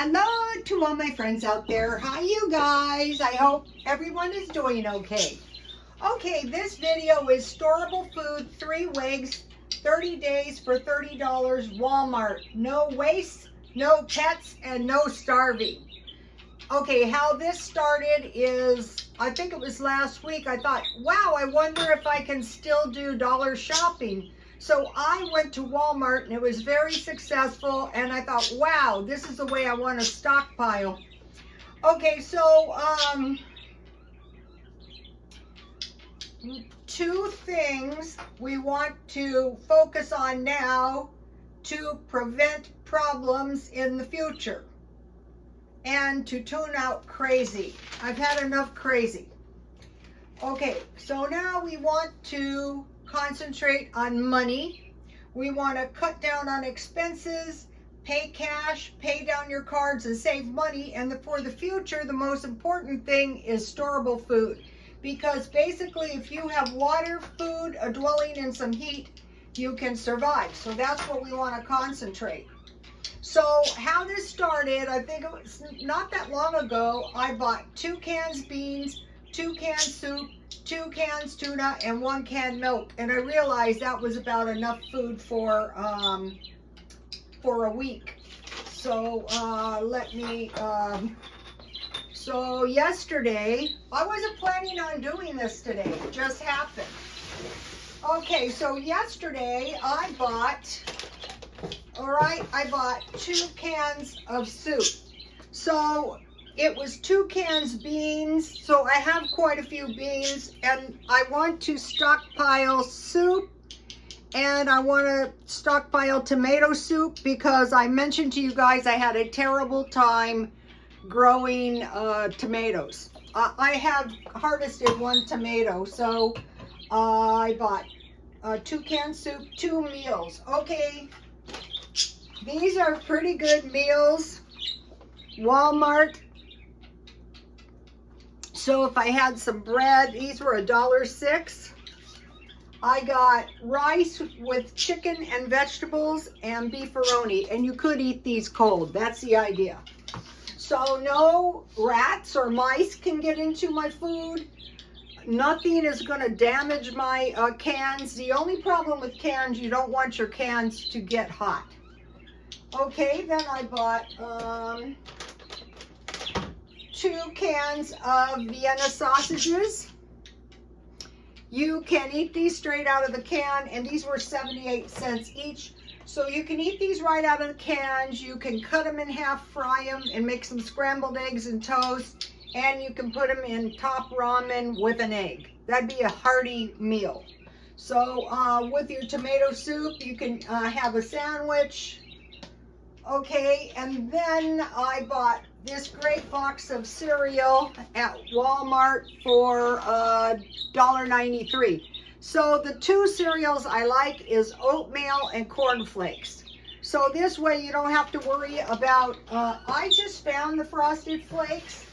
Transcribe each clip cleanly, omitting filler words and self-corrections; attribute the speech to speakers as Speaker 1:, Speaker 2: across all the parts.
Speaker 1: Hello to all my friends out there. Hi you guys. I hope everyone is doing okay. Okay, this video is storable food, 3 wigs, 30 days for $30, Walmart. No waste, no pets, and no starving. Okay, how this started is, I think it was last week, I thought, wow, I wonder if I can still do dollar shopping. So I went to Walmart and it was very successful, and I thought, wow, this is the way I want to stockpile. Okay, so two things we want to focus on now to prevent problems in the future and to tune out crazy. I've had enough crazy. Okay, so now we want to concentrate on money. We want to cut down on expenses, pay cash, pay down your cards, and save money. And for the future, the most important thing is storable food. Because basically, if you have water, food, a dwelling, and some heat, you can survive. So that's what we want to concentrate. So how this started, I think it was not that long ago, I bought 2 cans beans, 2 cans soup, 2 cans tuna, and 1 can milk. And I realized that was about enough food for a week. So so yesterday, I wasn't planning on doing this today. It just happened. Okay, so yesterday I bought 2 cans of soup. So it was 2 cans beans, so I have quite a few beans, and I want to stockpile soup, and I want to stockpile tomato soup because I mentioned to you guys I had a terrible time growing tomatoes. I have harvested 1 tomato, so I bought 2 cans soup, 2 meals. Okay, these are pretty good meals. Walmart. So if I had some bread, these were $1.06. I got rice with chicken and vegetables and beefaroni, and you could eat these cold. That's the idea. So no rats or mice can get into my food. Nothing is going to damage my cans. The only problem with cans, you don't want your cans to get hot. Okay, then I bought 2 cans of Vienna sausages. You can eat these straight out of the can, and these were 78 cents each. So you can eat these right out of the cans. You can cut them in half, fry them, and make some scrambled eggs and toast. And you can put them in top ramen with an egg. That'd be a hearty meal. So with your tomato soup, you can have a sandwich. Okay, and then I bought this great box of cereal at Walmart for $1.93. So the 2 cereals I like is oatmeal and cornflakes. So this way you don't have to worry about, I just found the Frosted Flakes.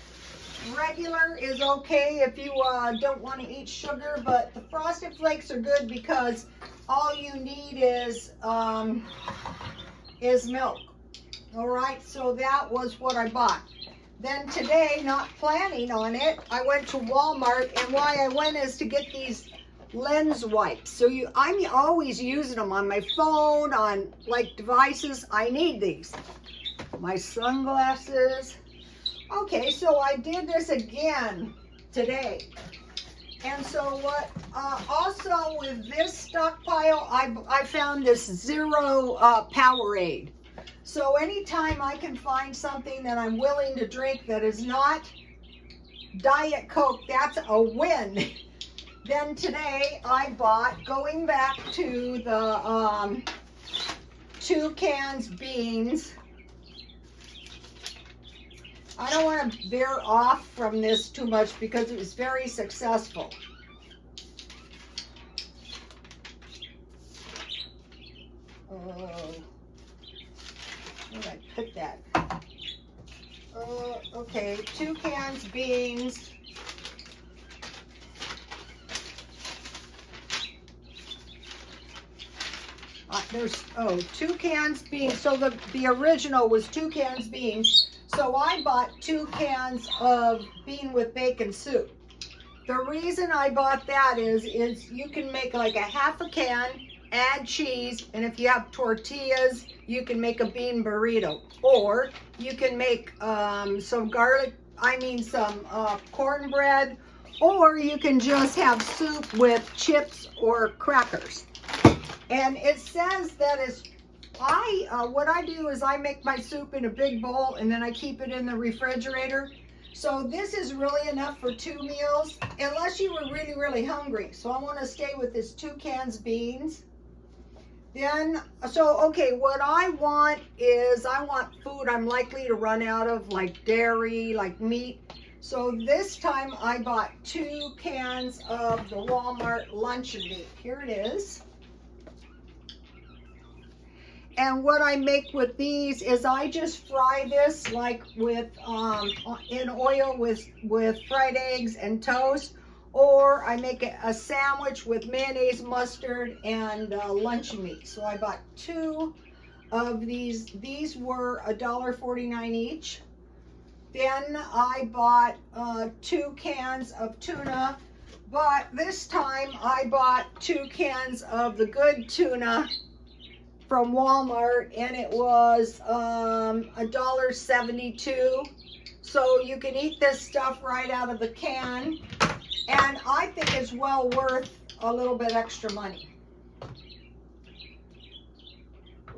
Speaker 1: Regular is okay if you don't want to eat sugar, but the Frosted Flakes are good because all you need is milk. All right, so that was what I bought. Then today, not planning on it, I went to Walmart, and why I went is to get these lens wipes. So I'm always using them on my phone, on like devices. I need these. My sunglasses. Okay, so I did this again today. And so what, also with this stockpile, I found this Zero Powerade. So anytime I can find something that I'm willing to drink that is not Diet Coke, that's a win. Then today I bought, going back to the 2 cans beans. I don't want to veer off from this too much because it was very successful. Where did I put that? Okay, 2 cans beans. there's, oh, 2 cans beans. So the original was 2 cans beans. So I bought 2 cans of bean with bacon soup. The reason I bought that is you can make like a half a can, add cheese, and if you have tortillas, you can make a bean burrito. Or you can make some cornbread, or you can just have soup with chips or crackers. And it says that it's, what I do is I make my soup in a big bowl and then I keep it in the refrigerator. So this is really enough for 2 meals, unless you were really, really hungry. So I want to stay with this 2 cans beans. Then, okay, what I want is, I want food I'm likely to run out of, like dairy, like meat. So this time I bought 2 cans of the Walmart luncheon meat. Here it is. And what I make with these is I just fry this like with in oil with fried eggs and toast, or I make a sandwich with mayonnaise, mustard, and luncheon meat. So I bought 2 of these. These were $1.49 each. Then I bought 2 cans of tuna, but this time I bought 2 cans of the good tuna from Walmart, and it was $1.72. So you can eat this stuff right out of the can, and I think it's well worth a little bit extra money.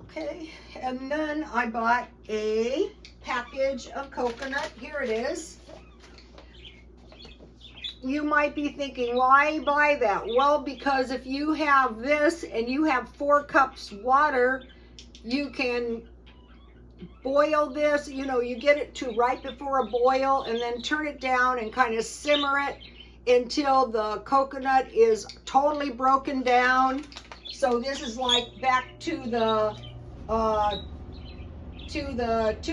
Speaker 1: Okay, and then I bought a package of coconut. Here it is. You might be thinking, why buy that? Well, because if you have this and you have 4 cups water, you can boil this, you know, you get it to right before a boil and then turn it down and kind of simmer it until the coconut is totally broken down. So this is like back to the 2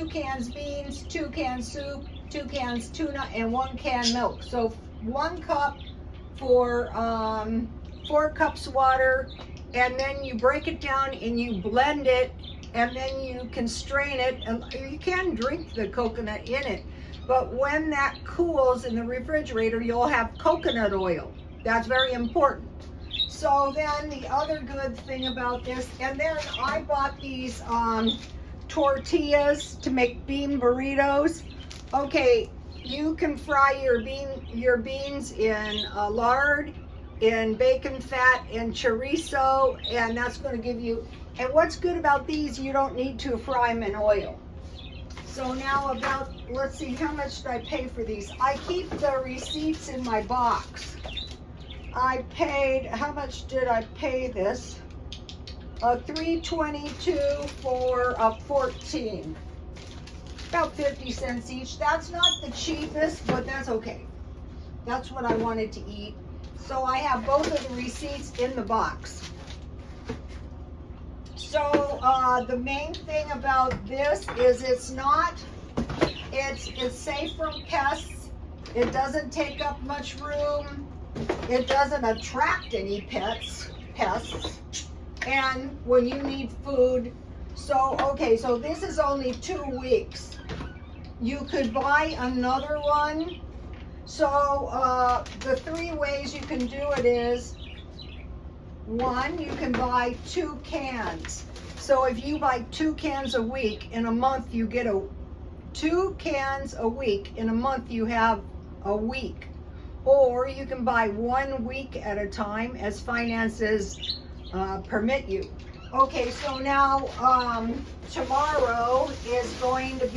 Speaker 1: cans beans, 2 cans soup, 2 cans tuna, and 1 can milk. So 1 cup for 4 cups water, and then you break it down and you blend it, and then you can strain it, and you can drink the coconut in it. But when that cools in the refrigerator, you'll have coconut oil. That's very important. So then the other good thing about this, and then I bought these tortillas to make bean burritos. Okay, you can fry your beans in lard, in bacon fat, and chorizo, and that's going to give you, and what's good about these, you don't need to fry them in oil. So now let's see, how much did I pay for these? I keep the receipts in my box. I paid, how much did I pay this? $3.22 for 14. About 50 cents each. That's not the cheapest, but that's okay. That's what I wanted to eat. So I have both of the receipts in the box. So the main thing about this is it's safe from pests. It doesn't take up much room. It doesn't attract any pests. And when you need food. So, okay, so this is only 2 weeks. You could buy another one. So the 3 ways you can do it is, 1, you can buy 2 cans. So if you buy 2 cans a week, in a month you get 2 cans a week. In a month you have a week. Or you can buy 1 week at a time as finances permit you. Okay, so now tomorrow was going to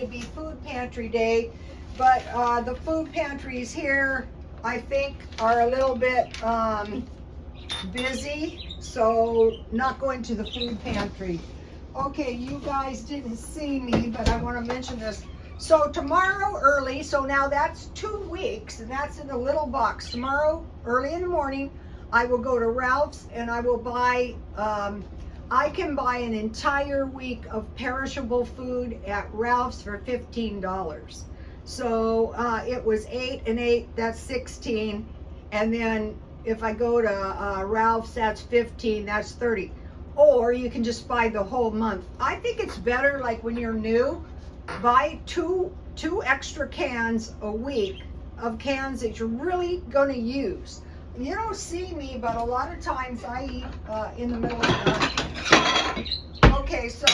Speaker 1: be food pantry day, but the food pantries here, I think, are a little bit busy, so not going to the food pantry. Okay, you guys didn't see me, but I want to mention this. So tomorrow early, so now that's 2 weeks, and that's in a little box. Tomorrow early in the morning, I will go to Ralph's and I will buy, I can buy an entire week of perishable food at Ralph's for $15. So it was 8 and 8, that's 16. And then if I go to Ralph's, that's 15, that's 30. or you can just buy the whole month. I think it's better, like when you're new, buy two extra cans a week of cans that you're really going to use. You don't see me, but a lot of times I eat in the middle of the night. Okay, so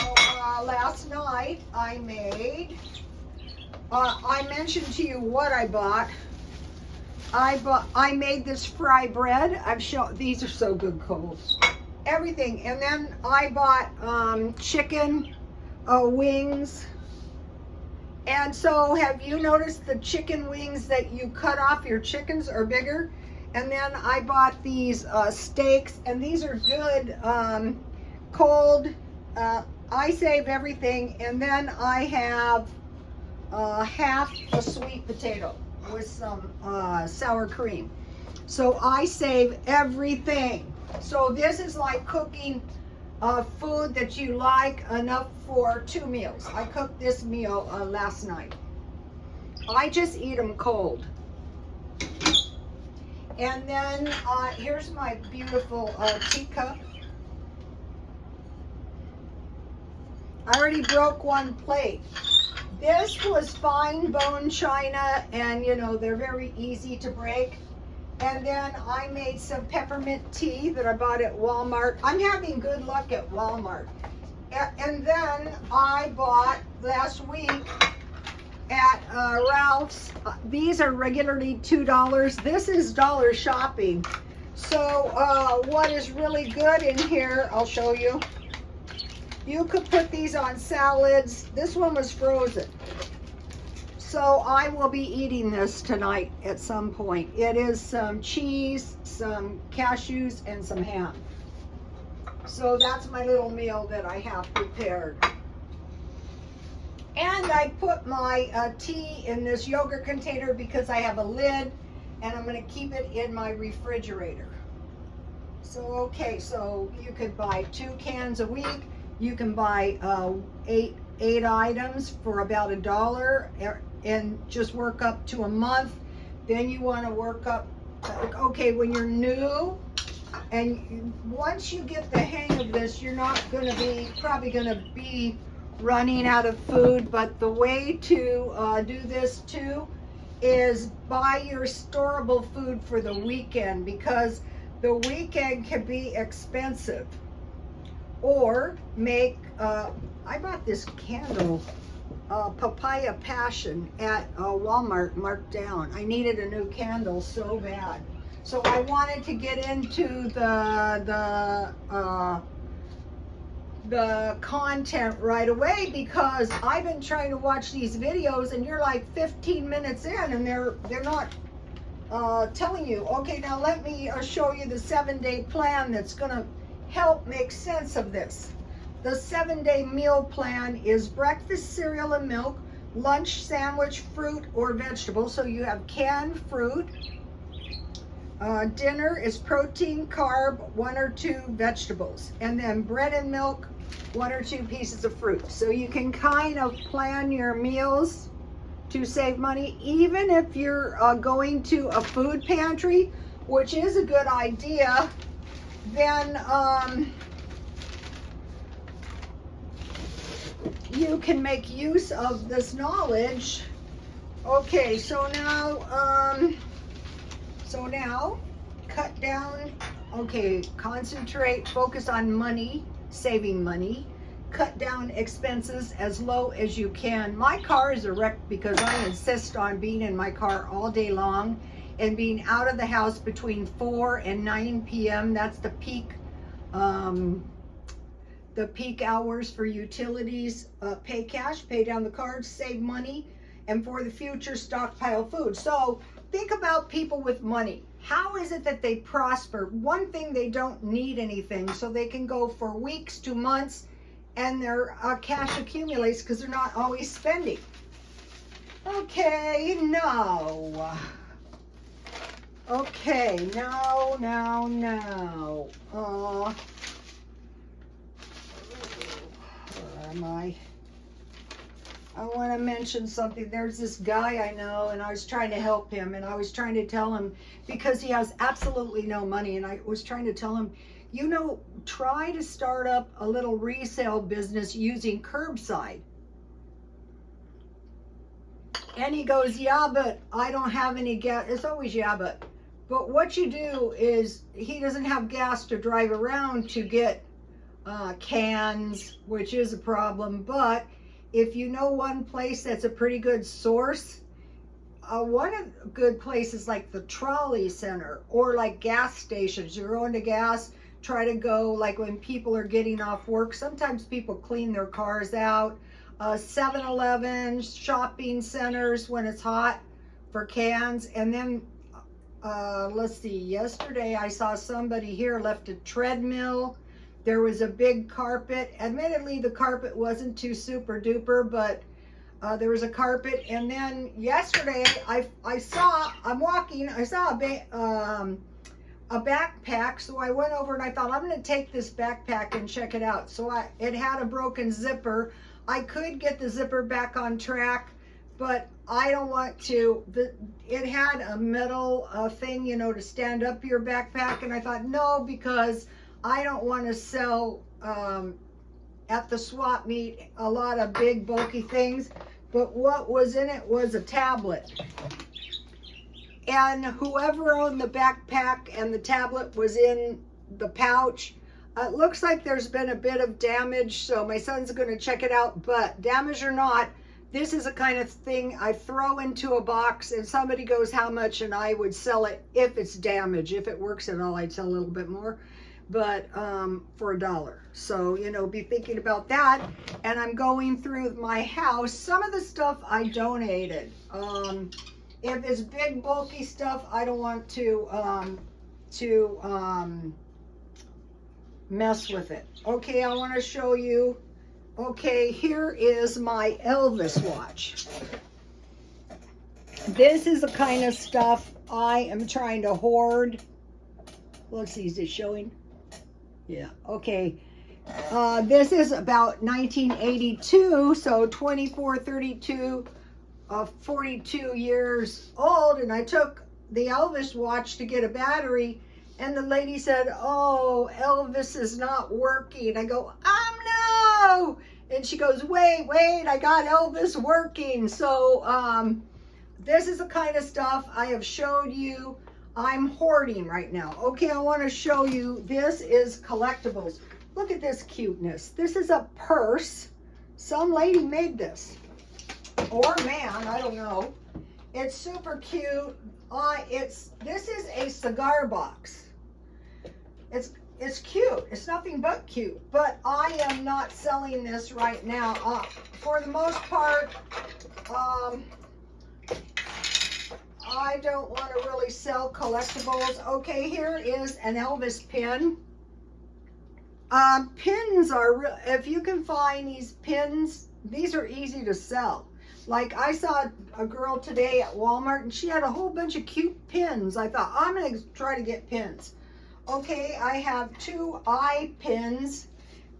Speaker 1: last night I made, I mentioned to you what I bought. I made this fry bread. I've shown, these are so good cold. Everything. And then I bought chicken wings. And so have you noticed the chicken wings that you cut off your chickens are bigger? And then I bought these steaks, and these are good cold. I save everything. And then I have half a sweet potato with some sour cream. So I save everything. So this is like cooking food that you like enough for 2 meals. I cooked this meal last night. I just eat them cold. And then here's my beautiful teacup. I already broke one plate. This was fine bone china, and you know, they're very easy to break. And then I made some peppermint tea that I bought at Walmart. I'm having good luck at Walmart. And then I bought last week at Ralph's. These are regularly $2. This is dollar shopping. So what is really good in here, I'll show you. You could put these on salads. This one was frozen. So I will be eating this tonight at some point. It is some cheese, some cashews, and some ham. So that's my little meal that I have prepared. And I put my tea in this yogurt container because I have a lid, and I'm going to keep it in my refrigerator. So, okay, so you could buy 2 cans a week. You can buy 8 items for about $1 and just work up to a month. Then you want to work up, okay, when you're new, and once you get the hang of this, you're not going to be, probably going to be running out of food. But the way to do this too is buy your storable food for the weekend, because the weekend can be expensive. Or make, I bought this candle, Papaya Passion at Walmart, marked down. I needed a new candle so bad. So I wanted to get into the content right away, because I've been trying to watch these videos and you're like 15 minutes in and they're not telling you, okay, now let me show you the 7-day plan that's gonna help make sense of this. The 7-day meal plan is breakfast cereal and milk, lunch sandwich, fruit or vegetables, so you have canned fruit. Dinner is protein, carb, 1 or 2 vegetables, and then bread and milk, 1 or 2 pieces of fruit. So you can kind of plan your meals to save money, even if you're going to a food pantry, which is a good idea. Then you can make use of this knowledge. Okay, so now cut down. Okay, concentrate, focus on money, saving money. Cut down expenses as low as you can. My car is a wreck because I insist on being in my car all day long and being out of the house between 4 and 9 p.m. That's the peak hours for utilities. Pay cash, pay down the cards, save money, and for the future, stockpile food. So think about people with money. How is it that they prosper? One thing, they don't need anything, so they can go for weeks to months and their cash accumulates because they're not always spending. Okay, no. Okay, now. Where am I? I want to mention something. There's this guy I know, and I was trying to help him, and I was trying to tell him, because he has absolutely no money, and I was trying to tell him, you know, try to start up a little resale business using curbside. And he goes, yeah, but I don't have any gas. It's always, yeah, but what you do is, he doesn't have gas to drive around to get cans, which is a problem. But if you know one place that's a pretty good source, one of the good places like the trolley center, or like gas stations. You're going to gas, try to go like when people are getting off work. Sometimes people clean their cars out. 7-Eleven, shopping centers when it's hot for cans. And then let's see, yesterday I saw somebody here left a treadmill. There was a big carpet. Admittedly, the carpet wasn't too super duper, but there was a carpet. And then yesterday I'm walking, I saw a backpack. So I went over and I thought, I'm going to take this backpack and check it out. So it had a broken zipper. I could get the zipper back on track, but I don't want to. It had a metal thing, you know, to stand up your backpack. And I thought, no, because I don't want to sell at the swap meet a lot of big bulky things. But what was in it was a tablet. And whoever owned the backpack and the tablet was in the pouch. It looks like there's been a bit of damage, so my son's going to check it out. But damage or not, this is a kind of thing I throw into a box and somebody goes how much, and I would sell it if it's damaged. If it works at all, I'd sell a little bit more, but for $1. So, you know, be thinking about that. And I'm going through my house. Some of the stuff I donated. If it's big bulky stuff, I don't want to mess with it. Okay, I want to show you. Okay, here is my Elvis watch. This is the kind of stuff I am trying to hoard. Let's see, is it showing? Yeah, okay. This is about 1982, so 24, 32, 42 years old, and I took the Elvis watch to get a battery. And the lady said, oh, Elvis is not working. I go, no. And she goes, wait, I got Elvis working. So this is the kind of stuff I have showed you I'm hoarding right now. Okay, I want to show you, this is Collectibles. Look at this cuteness. This is a purse. Some lady made this. Or man, I don't know. It's super cute. This is a cigar box. It's cute. It's nothing but cute. But I am not selling this right now. For the most part, I don't want to really sell collectibles. Okay, here is an Elvis pin. Pins are, if you can find these pins, these are easy to sell. Like I saw a girl today at Walmart and she had a whole bunch of cute pins. I thought, I'm going to try to get pins. Okay, I have 2 eye pins.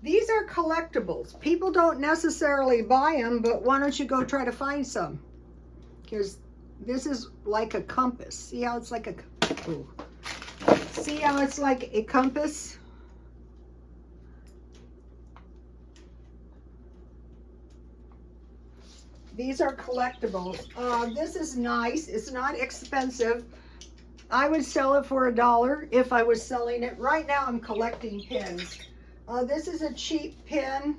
Speaker 1: These are collectibles. People don't necessarily buy them, but why don't you go try to find some? Because this is like a compass. See how it's like a, ooh. See how it's like a compass? These are collectibles. This is nice. It's not expensive. I would sell it for $1 if I was selling it. Right now I'm collecting pins. This is a cheap pin.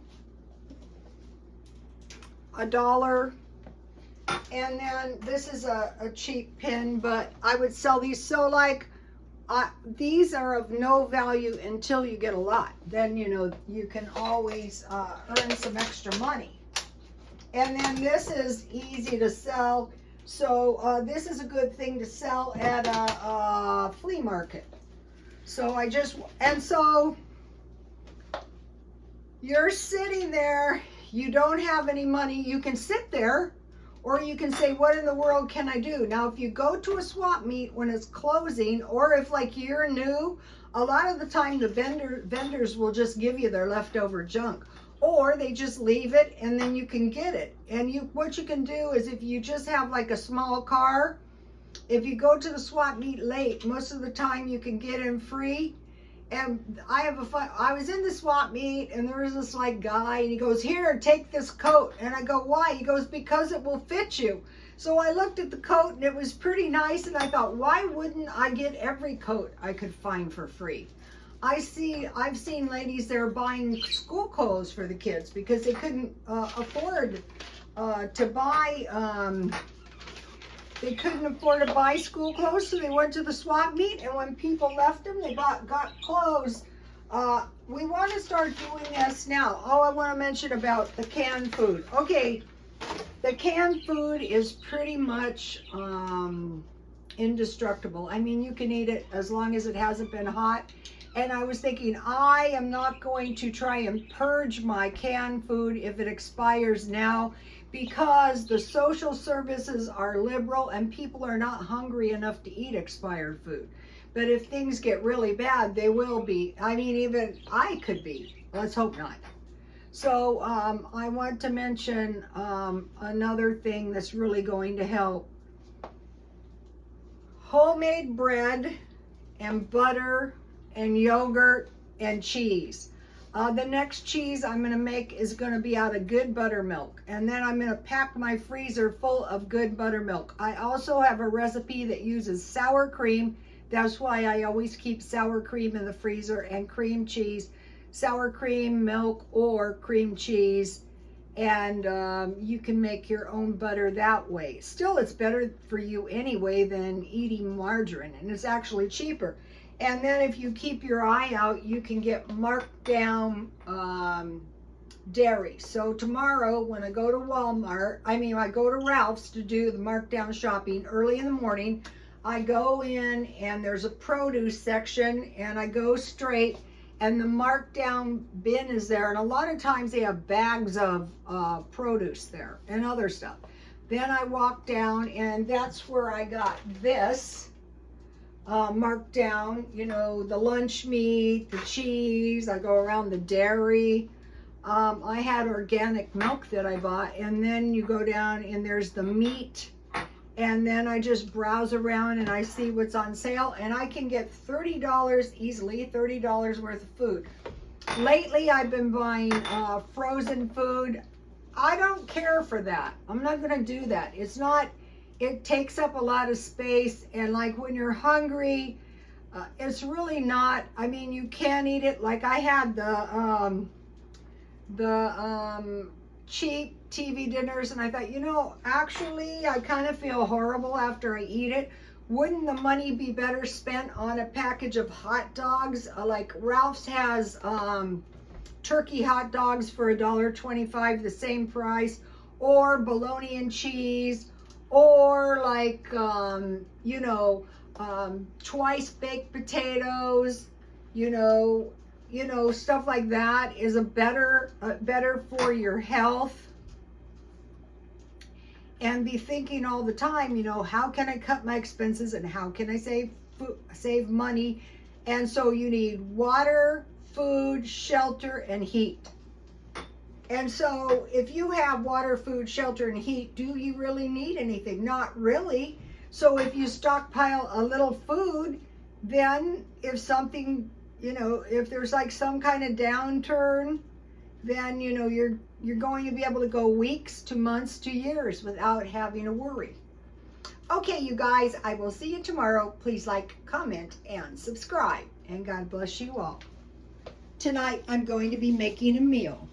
Speaker 1: $1. And then this is a cheap pin, but I would sell these. So like, these are of no value until you get a lot. Then, you know, you can always earn some extra money. And then this is easy to sell. So this is a good thing to sell at a flea market. So so you're sitting there, you don't have any money, you can sit there, or you can say, what in the world can I do? Now, if you go to a swap meet when it's closing, or if like you're new, a lot of the time the vendors will just give you their leftover junk. Or they just leave it and then you can get it. And what you can do is, if you just have like a small car, if you go to the swap meet late, most of the time you can get in free. And I was in the swap meet, and there was this like guy, and he goes, "Here, take this coat." And I go, "Why?" He goes, "Because it will fit you." So I looked at the coat, and it was pretty nice, and I thought, why wouldn't I get every coat I could find for free? I've seen ladies there buying school clothes for the kids because they couldn't afford to buy. They couldn't afford to buy school clothes, so they went to the swap meet, and when people left them, they got clothes. We want to start doing this now. Oh, I want to mention about the canned food. Okay, the canned food is pretty much indestructible. I mean, you can eat it as long as it hasn't been hot. And I was thinking, I am not going to try and purge my canned food if it expires now, because the social services are liberal and people are not hungry enough to eat expired food. But if things get really bad, they will be. I mean, even I could be. Let's hope not. So I want to mention another thing that's really going to help. Homemade bread and butter and yogurt and cheese. The next cheese I'm going to make is going to be out of good buttermilk. And then I'm going to pack my freezer full of good buttermilk. I also have a recipe that uses sour cream. That's why I always keep sour cream in the freezer, and cream cheese. Sour cream, milk, or cream cheese. And you can make your own butter that way. Still, it's better for you anyway than eating margarine, and it's actually cheaper. And then if you keep your eye out, you can get marked down dairy. So tomorrow when I go to I go to Ralph's to do the markdown shopping early in the morning. I go in and there's a produce section, and I go straight, and the markdown bin is there. And a lot of times they have bags of produce there and other stuff. Then I walk down, and that's where I got this. Marked down, you know, the lunch meat, the cheese. I go around the dairy. I had organic milk that I bought, and then you go down and there's the meat, and then I just browse around and I see what's on sale, and I can get $30 easily, $30 worth of food. Lately I've been buying frozen food. I don't care for that. I'm not going to do that. It takes up a lot of space, and like when you're hungry, it's really not. I mean, you can eat it. Like I had the cheap TV dinners, and I thought, you know, actually I kind of feel horrible after I eat it. Wouldn't the money be better spent on a package of hot dogs? Like Ralph's has turkey hot dogs for $1.25, the same price, or bologna and cheese, or like you know, twice baked potatoes, you know, stuff like that is better for your health. And be thinking all the time, you know, how can I cut my expenses and how can I save money? And so you need water, food, shelter, and heat. And so if you have water, food, shelter, and heat, do you really need anything? Not really. So if you stockpile a little food, then if something, you know, if there's like some kind of downturn, then, you know, you're going to be able to go weeks to months to years without having to worry. Okay, you guys, I will see you tomorrow. Please like, comment, and subscribe. And God bless you all. Tonight, I'm going to be making a meal.